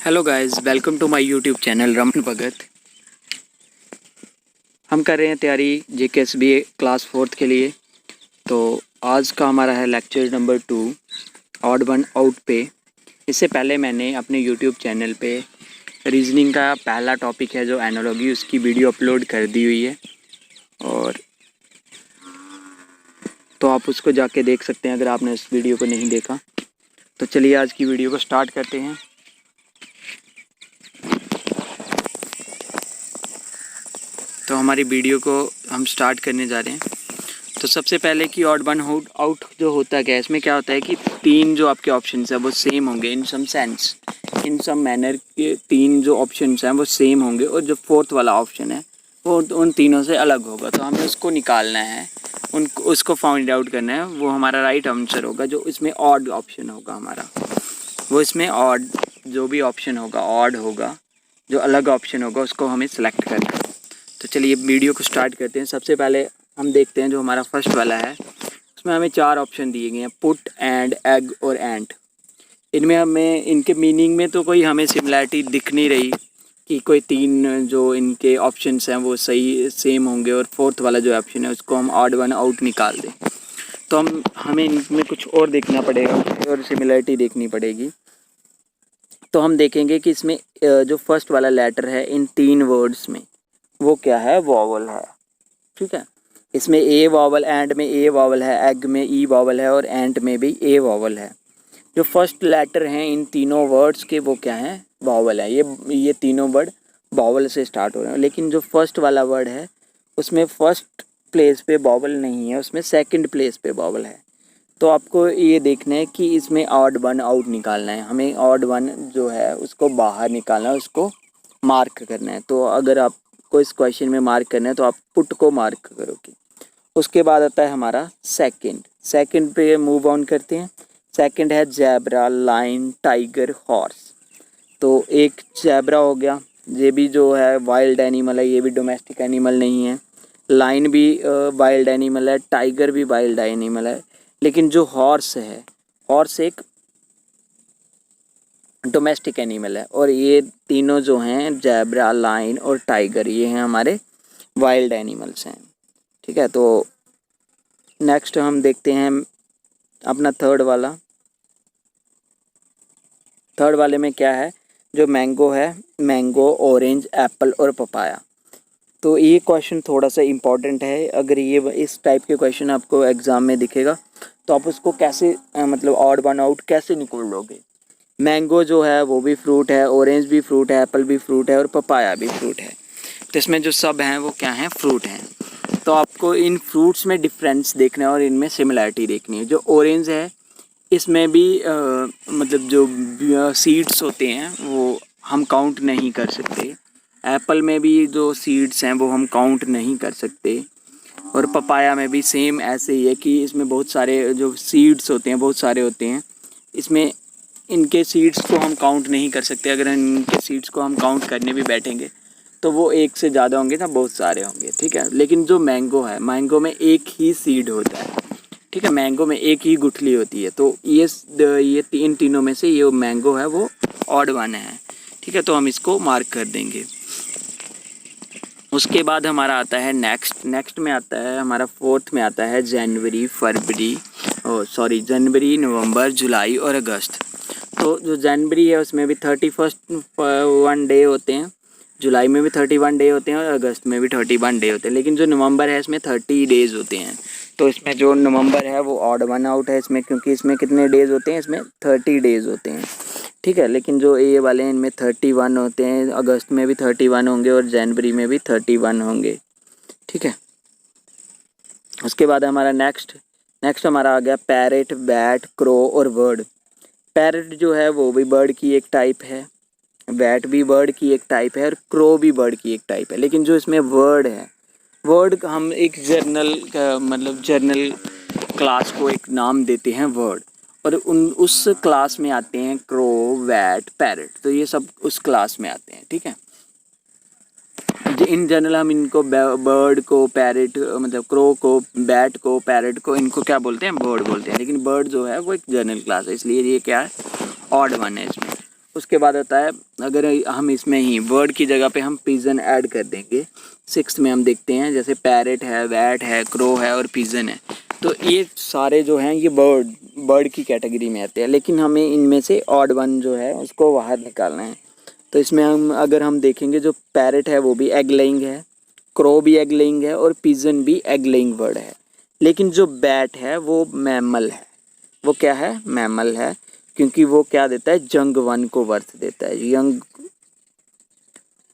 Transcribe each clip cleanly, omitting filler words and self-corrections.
Hello guys, welcome to my YouTube channel Raman Bhagat. हम कर रहे हैं तैयारी JKSB क्लास 4th के लिए। तो आज का हमारा है lecture number 2 odd one out पे। इससे पहले मैंने अपने यूट्यूब चैनल पे रीजनिंग का पहला टॉपिक है जो एनालॉजी, उसकी वीडियो अपलोड कर दी हुई है और तो आप उसको जाके देख सकते हैं अगर आपने इस वीडियो को नहीं देखा। तो चलिए आज की वीडियो को स्टार्ट करते हैं। तो हमारी वीडियो को हम स्टार्ट करने जा रहे हैं। तो सबसे पहले कि ऑड वन आउट जो होता है, इसमें क्या होता है कि तीन जो आपके ऑप्शंस हैं वो सेम होंगे इन सम सेंस, इन सम मैनर के तीन जो ऑप्शंस हैं वो सेम होंगे और जो फोर्थ वाला ऑप्शन है वो उन तीनों से अलग होगा। तो हमें उसको निकालना है, उसको फाइंड आउट करना है। वो हमारा राइट आंसर होगा जो इसमें ऑड ऑप्शन होगा हमारा, वो इसमें ऑड जो भी ऑप्शन होगा ऑड होगा, जो अलग ऑप्शन होगा उसको हमें सेलेक्ट करना है। तो चलिए वीडियो को स्टार्ट करते हैं। सबसे पहले हम देखते हैं जो हमारा फर्स्ट वाला है, उसमें हमें चार ऑप्शन दिए गए हैं, पुट, एंड, एग और एंड। इनमें हमें इनके मीनिंग में तो कोई हमें सिमिलैरिटी दिख नहीं रही कि कोई तीन जो इनके ऑप्शंस हैं वो सही सेम होंगे और फोर्थ वाला जो ऑप्शन है उसको हम ऑड वन आउट निकाल दें। तो हमें इनमें कुछ और देखना पड़ेगा और सिमिलैरिटी देखनी पड़ेगी। तो हम देखेंगे कि इसमें जो फर्स्ट वाला लेटर है इन तीन वर्ड्स में वो क्या है, वॉवल है। ठीक है, इसमें ए वॉवल, एंड में ए वॉवल है, एग में ई वॉवल है और एंट में भी ए वॉवल है। जो फर्स्ट लेटर हैं इन तीनों वर्ड्स के वो क्या हैं, वॉवल है। ये तीनों वर्ड वॉवल से स्टार्ट हो रहे हैं, लेकिन जो फर्स्ट वाला वर्ड है उसमें फर्स्ट प्लेस पे वॉवल नहीं है, उसमें सेकंड प्लेस पे वॉवल है। तो आपको ये देखना है कि इसमें ऑड वन आउट निकालना है। हमें ऑड वन जो है उसको बाहर निकालना है, उसको मार्क करना है। तो अगर आपको इस क्वेश्चन में मार्क करना है तो आप पुट को मार्क करोगे। उसके बाद आता है हमारा सेकंड पे मूव ऑन करते हैं। सेकंड है ज़ेब्रा, लाइन, टाइगर, हॉर्स। तो एक ज़ेब्रा हो गया, ये भी जो है वाइल्ड एनिमल है, ये भी डोमेस्टिक एनिमल नहीं है। लाइन भी वाइल्ड एनिमल है, टाइगर भी वाइल्ड एनिमल है, लेकिन जो हॉर्स है, हॉर्स एक डोमेस्टिक एनिमल है। और ये तीनों जो हैं ज़ेब्रा, लाइन और टाइगर, ये हैं हमारे वाइल्ड एनिमल्स हैं। ठीक है, तो नेक्स्ट हम देखते हैं अपना थर्ड वाले में क्या है, जो मैंगो है, मैंगो, ऑरेंज, एप्पल और पपाया। तो ये क्वेश्चन थोड़ा सा इम्पोर्टेंट है। अगर ये इस टाइप के क्वेश्चन आपको एग्ज़ाम में दिखेगा तो आप उसको कैसे मतलब ऑड वन आउट कैसे निकाल लोगे। मैंगो जो है वो भी फ्रूट है, ऑरेंज भी फ्रूट है, एप्पल भी फ्रूट है और पपाया भी फ्रूट है। तो इसमें जो सब हैं वो क्या हैं, फ्रूट हैं। तो आपको इन फ्रूट्स में डिफरेंस देखना है और इनमें सिमिलैरिटी देखनी है। जो ऑरेंज है इसमें भी मतलब जो सीड्स होते हैं वो हम काउंट नहीं कर सकते। एप्पल में भी जो सीड्स हैं वो हम काउंट नहीं कर सकते। और पपाया में भी सेम ऐसे ही है कि इसमें बहुत सारे जो सीड्स होते हैं बहुत सारे होते हैं। इसमें इनके सीड्स को हम काउंट नहीं कर सकते। अगर इनके सीड्स को हम काउंट करने भी बैठेंगे तो वो एक से ज़्यादा होंगे ना, बहुत सारे होंगे। ठीक है, लेकिन जो मैंगो है, मैंगो में एक ही सीड होता है। ठीक है, मैंगो में एक ही गुठली होती है। तो ये तीनों में से ये मैंगो है वो ऑड वन है। ठीक है, तो हम इसको मार्क कर देंगे। उसके बाद हमारा आता है नेक्स्ट में आता है हमारा फोर्थ में आता है जनवरी, नवंबर, जुलाई और अगस्त। तो जो जनवरी है उसमें भी 31 डे होते हैं, जुलाई में भी 31 डे होते हैं और अगस्त में भी 31 डे होते हैं। लेकिन जो नवंबर है इसमें 30 डेज़ होते हैं। तो इसमें जो नवंबर है वो ऑड वन आउट है इसमें, क्योंकि इसमें कितने डेज़ होते हैं, इसमें 30 डेज़ होते हैं। ठीक है, लेकिन जो ये वाले हैं इनमें 31 होते हैं, अगस्त में भी 31 होंगे और जनवरी में भी 31 होंगे। ठीक है, उसके बाद हमारा नेक्स्ट हमारा आ गया पैरेट, बैट, क्रो और बर्ड। पैरेट जो है वो भी बर्ड की एक टाइप है, बैट भी बर्ड की एक टाइप है और क्रो भी बर्ड की एक टाइप है। लेकिन जो इसमें वर्ड है, वर्ड हम एक जर्नल क्लास को एक नाम देते हैं वर्ड, और उस क्लास में आते हैं क्रो, बैट, पैरेट। तो ये सब उस क्लास में आते हैं। ठीक है, इन जनरल हम इनको बर्ड को, पैरेट मतलब क्रो को, बैट को, पैरेट को, इनको क्या बोलते हैं, बर्ड बोलते हैं। लेकिन बर्ड जो है वो एक जनरल क्लास है, इसलिए ये क्या है, ऑड वन है इसमें। उसके बाद आता है, अगर हम इसमें ही वर्ड की जगह पे हम पिजन ऐड कर देंगे, 6th में हम देखते हैं जैसे पैरेट है, वैट है, क्रो है और पिजन है, तो ये सारे जो हैं ये बर्ड की कैटेगरी में आते हैं, लेकिन हमें इनमें से ऑड वन जो है उसको बाहर निकालना है। तो इसमें हम देखेंगे जो पैरेट है वो भी एग लेइंग है, क्रो भी एग लेइंग है और पिजन भी एग लेइंग बर्ड है, लेकिन जो बैट है वो मैमल है। वो क्या है? मैमल है, क्योंकि वो क्या देता है? यंग वन को बर्थ देता है, यंग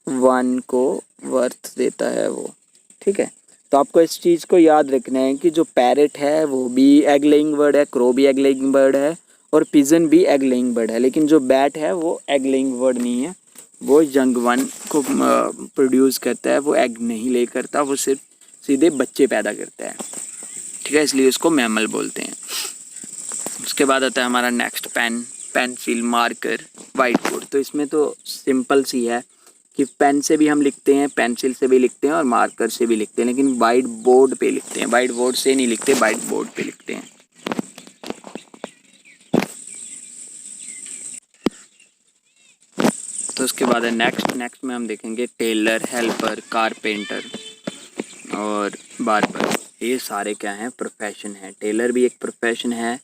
वन को बर्थ देता है वो। ठीक है, तो आपको इस चीज़ को याद रखना है कि जो पैरेट है वो भी एग लेइंग बर्ड है, क्रो भी एग लेइंग बर्ड है और पिजन भी एग लेइंग बर्ड है, लेकिन जो बैट है वो एग लेइंग बर्ड नहीं है, वो यंग वन को प्रोड्यूस करता है, वो एग नहीं ले करता, वो सिर्फ सीधे बच्चे पैदा करता है। ठीक है, इसलिए उसको मैमल बोलते हैं। उसके बाद आता है हमारा next pen, pencil, marker, whiteboard. तो इसमें तो सिंपल सी है कि पेन से भी हम लिखते हैं, पेंसिल से भी लिखते हैं और मार्कर से भी लिखते हैं, लेकिन वाइट बोर्ड पे लिखते हैं, वाइट बोर्ड से नहीं लिखते, वाइट बोर्ड पे लिखते हैं। तो उसके बाद है नेक्स्ट में हम देखेंगे टेलर, हेल्पर, कारपेंटर और बार्बर। ये सारे क्या हैं? प्रोफेशन है। टेलर भी एक प्रोफेशन है,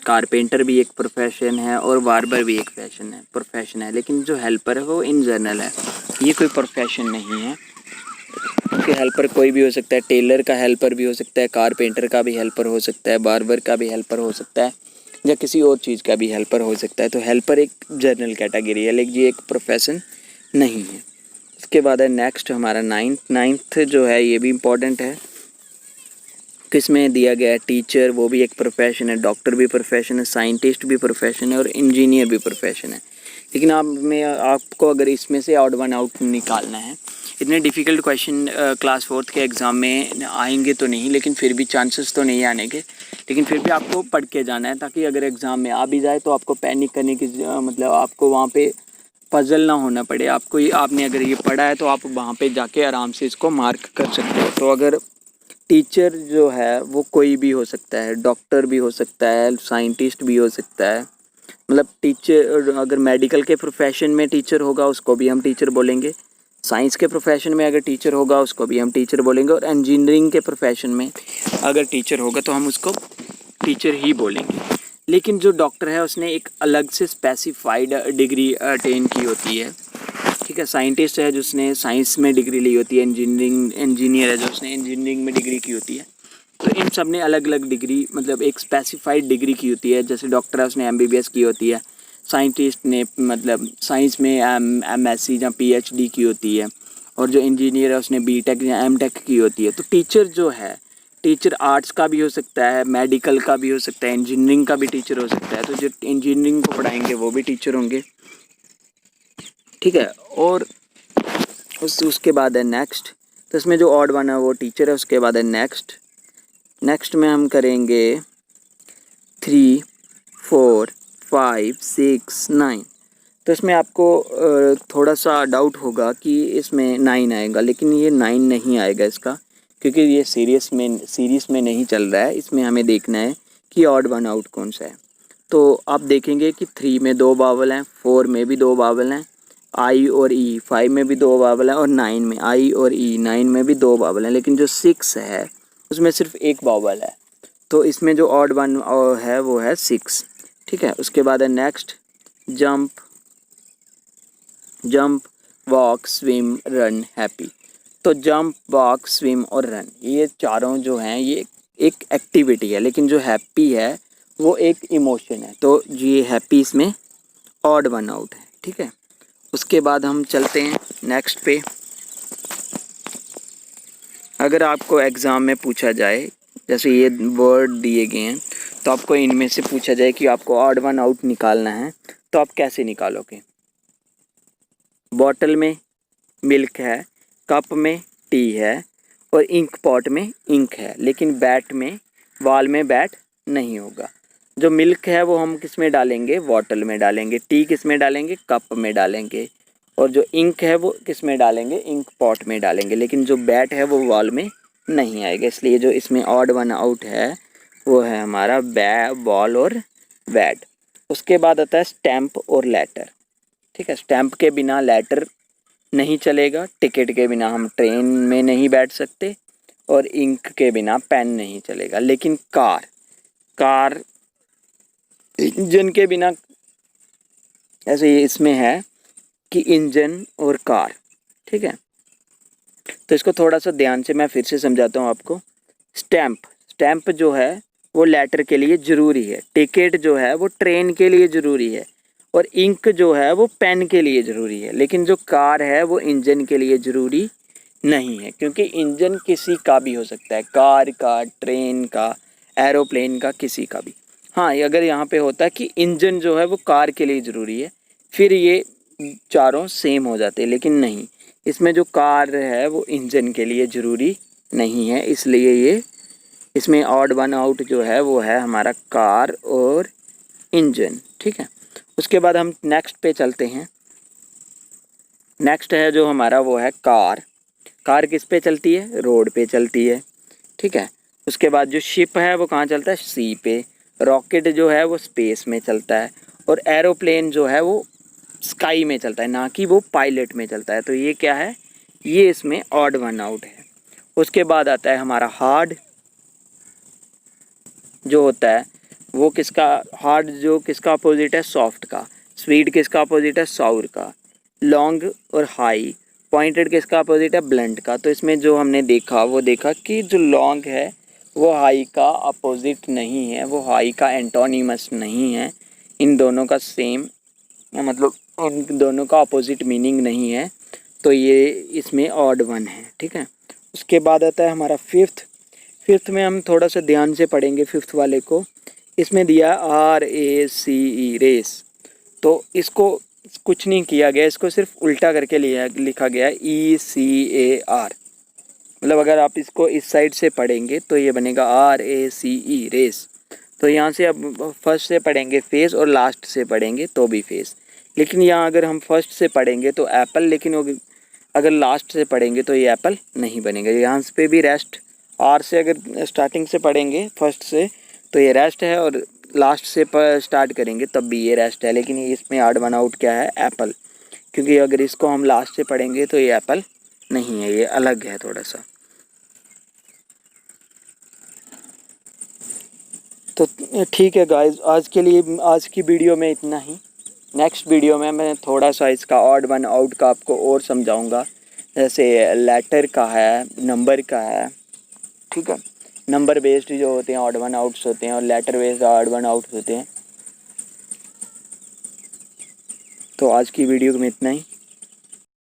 कारपेंटर भी एक प्रोफेशन है और बार्बर भी एक प्रोफेशन है, लेकिन जो हेल्पर है वो इन जनरल है, ये कोई प्रोफेशन नहीं है। क्योंकि हेल्पर कोई भी हो सकता है, टेलर का हेल्पर भी हो सकता है, कारपेंटर का भी हेल्पर हो सकता है, बार्बर का भी हेल्पर हो सकता है, या किसी और चीज़ का भी हेल्पर हो सकता है। तो हेल्पर एक जनरल कैटेगरी है, लेकिन ये एक प्रोफेशन नहीं है। उसके बाद है नेक्स्ट हमारा नाइन्थ जो है ये भी इम्पोर्टेंट है। किसमें दिया गया है? टीचर, वो भी एक प्रोफेशन है, डॉक्टर भी प्रोफेशन है, साइंटिस्ट भी प्रोफेशन है और इंजीनियर भी प्रोफेशन है। लेकिन आपको अगर इसमें से ऑड वन आउट निकालना है, इतने डिफ़िकल्ट क्वेश्चन क्लास 4th के एग्ज़ाम में आएंगे तो नहीं, लेकिन फिर भी चांसेस तो नहीं आने के, लेकिन फिर भी आपको पढ़ के जाना है, ताकि अगर एग्ज़ाम में आ भी जाए तो आपको पैनिक करने की मतलब आपको वहाँ पे पजल ना होना पड़े। आपने अगर ये पढ़ा है तो आप वहाँ पे जाके आराम से इसको मार्क कर सकते हो। तो अगर टीचर जो है वो कोई भी हो सकता है, डॉक्टर भी हो सकता है, साइंटिस्ट भी हो सकता है, मतलब टीचर अगर मेडिकल के प्रोफेशन में टीचर होगा उसको भी हम टीचर बोलेंगे, साइंस के प्रोफेशन में अगर टीचर होगा उसको भी हम टीचर बोलेंगे, और इंजीनियरिंग के प्रोफेशन में अगर टीचर होगा तो हम उसको टीचर ही बोलेंगे। लेकिन जो डॉक्टर है उसने एक अलग से स्पेसिफाइड डिग्री अटेन की होती है। ठीक है, साइंटिस्ट है जिसने साइंस में डिग्री ली होती है, इंजीनियर है जो उसने इंजीनियरिंग में डिग्री की होती है। तो इन सब ने अलग अलग डिग्री, मतलब एक स्पेसिफाइड डिग्री की होती है। जैसे डॉक्टर है उसने MBBS की होती है, साइंटिस्ट ने मतलब साइंस में MSc या PhD की होती है, और जो इंजीनियर है उसने BTech या MTech की होती है। तो टीचर जो है, टीचर आर्ट्स का भी हो सकता है, मेडिकल का भी हो सकता है, इंजीनियरिंग का भी टीचर हो सकता है। तो जो इंजीनियरिंग को पढ़ाएंगे वो भी टीचर होंगे। ठीक है, और उसके बाद है नेक्स्ट। तो इसमें जो ऑड वन है वो टीचर है। उसके बाद है नेक्स्ट में हम करेंगे 3, 4, 5, 6, 9। तो इसमें आपको थोड़ा सा डाउट होगा कि इसमें 9 आएगा, लेकिन ये 9 नहीं आएगा इसका, क्योंकि ये सीरीज़ में नहीं चल रहा है। इसमें हमें देखना है कि ऑड वन आउट कौन सा है। तो आप देखेंगे कि 3 में 2 वावल हैं, 4 में भी 2 वावल हैं, आई और ई, 5 में भी 2 वावल हैं, और 9 में आई और ई, 9 में भी 2 वावल हैं, लेकिन जो 6 है उसमें सिर्फ 1 वावल है। तो इसमें जो ऑड वन है वो है 6। ठीक है, उसके बाद है next jump, walk, swim, run, happy. तो जंप, वॉक, स्विम और रन, ये चारों जो हैं ये एक एक्टिविटी है, लेकिन जो हैप्पी है वो एक इमोशन है। तो ये हैप्पी इसमें ऑड वन आउट है। ठीक है, उसके बाद हम चलते हैं नेक्स्ट पे। अगर आपको एग्ज़ाम में पूछा जाए, जैसे ये वर्ड दिए गए हैं, तो आपको इनमें से पूछा जाए कि आपको ऑड वन आउट निकालना है, तो आप कैसे निकालोगे? बॉटल में मिल्क है, कप में टी है और इंक पॉट में इंक है, लेकिन बैट में वॉल में बैट नहीं होगा। जो मिल्क है वो हम किस में डालेंगे? बॉटल में डालेंगे। टी किस में डालेंगे? कप में डालेंगे। और जो इंक है वो किस में डालेंगे? इंक पॉट में डालेंगे। लेकिन जो बैट है वो वॉल में नहीं आएगा, इसलिए जो इसमें ऑड वन आउट है वो है हमारा बॉल और बैट। उसके बाद आता है स्टैम्प और लेटर। ठीक है। स्टैम्प के बिना लेटर नहीं चलेगा, टिकट के बिना हम ट्रेन में नहीं बैठ सकते, और इंक के बिना पेन नहीं चलेगा। लेकिन कार इंजन के बिना, ऐसे ये इसमें है कि इंजन और कार, ठीक है। तो इसको थोड़ा सा ध्यान से मैं फिर से समझाता हूँ आपको। स्टैम्प जो है वो लेटर के लिए ज़रूरी है, टिकट जो है वो ट्रेन के लिए ज़रूरी है, और इंक जो है वो पेन के लिए ज़रूरी है। लेकिन जो कार है वो इंजन के लिए ज़रूरी नहीं है, क्योंकि इंजन किसी का भी हो सकता है, कार का, ट्रेन का, एरोप्लेन का, किसी का भी। हाँ, अगर यहाँ पे होता है कि इंजन जो है वो कार के लिए ज़रूरी है, फिर ये चारों सेम हो जाते हैं। लेकिन नहीं, इसमें जो कार है वो इंजन के लिए ज़रूरी नहीं है, इसलिए ये इसमें ऑड वन आउट जो है वो है हमारा कार और इंजन, ठीक है। उसके बाद हम नेक्स्ट पे चलते हैं। नेक्स्ट है जो हमारा वो है कार किस पे चलती है? रोड पे चलती है, ठीक है। उसके बाद जो शिप है वो कहाँ चलता है? सी पे। रॉकेट जो है वो स्पेस में चलता है, और एरोप्लेन जो है वो स्काई में चलता है, ना कि वो पायलट में चलता है। तो ये क्या है? ये इसमें ऑड वन आउट है। उसके बाद आता है हमारा हार्ड जो होता है वो किसका? हार्ड जो किसका अपोजिट है? सॉफ्ट का। स्वीट किसका अपोजिट है? साउर का। लॉन्ग और हाई पॉइंटेड किसका अपोजिट है? ब्लंट का। तो इसमें जो हमने देखा वो देखा कि जो लॉन्ग है वो हाई का अपोजिट नहीं है, वो हाई का एंटोनिमस नहीं है। इन दोनों का सेम, मतलब इन दोनों का अपोजिट मीनिंग नहीं है, तो ये इसमें ऑड वन है, ठीक है। उसके बाद आता है हमारा फिफ्थ में हम थोड़ा सा ध्यान से पढ़ेंगे फिफ्थ वाले को। इसमें दिया RACE रेस, तो इसको कुछ नहीं किया गया, इसको सिर्फ उल्टा करके लिखा गया ECAR। मतलब अगर आप इसको इस साइड से पढ़ेंगे तो ये बनेगा RACE रेस। तो यहाँ से अब फर्स्ट से पढ़ेंगे फेस और लास्ट से पढ़ेंगे तो भी फेस। लेकिन यहाँ अगर हम फर्स्ट से पढ़ेंगे तो एप्पल, लेकिन अगर लास्ट से पढ़ेंगे तो ये एप्पल नहीं बनेगा। यहाँ पे भी रेस्ट, आर से अगर स्टार्टिंग से पढ़ेंगे फर्स्ट से तो ये रेस्ट है, और लास्ट से स्टार्ट करेंगे तब भी ये रेस्ट है। लेकिन इसमें ऑड वन आउट क्या है? एप्पल, क्योंकि अगर इसको हम लास्ट से पढ़ेंगे तो ये एप्पल नहीं है, ये अलग है थोड़ा सा। तो ठीक है गाइस, आज की वीडियो में इतना ही। नेक्स्ट वीडियो में मैं थोड़ा सा इसका ऑड वन आउट का आपको और समझाऊंगा, जैसे लेटर का है, नंबर का है, ठीक है। नंबर बेस्ड जो होते हैं ऑड वन आउट्स होते हैं, और letter based odd one outs होते हैं। तो आज की वीडियो में इतना ही।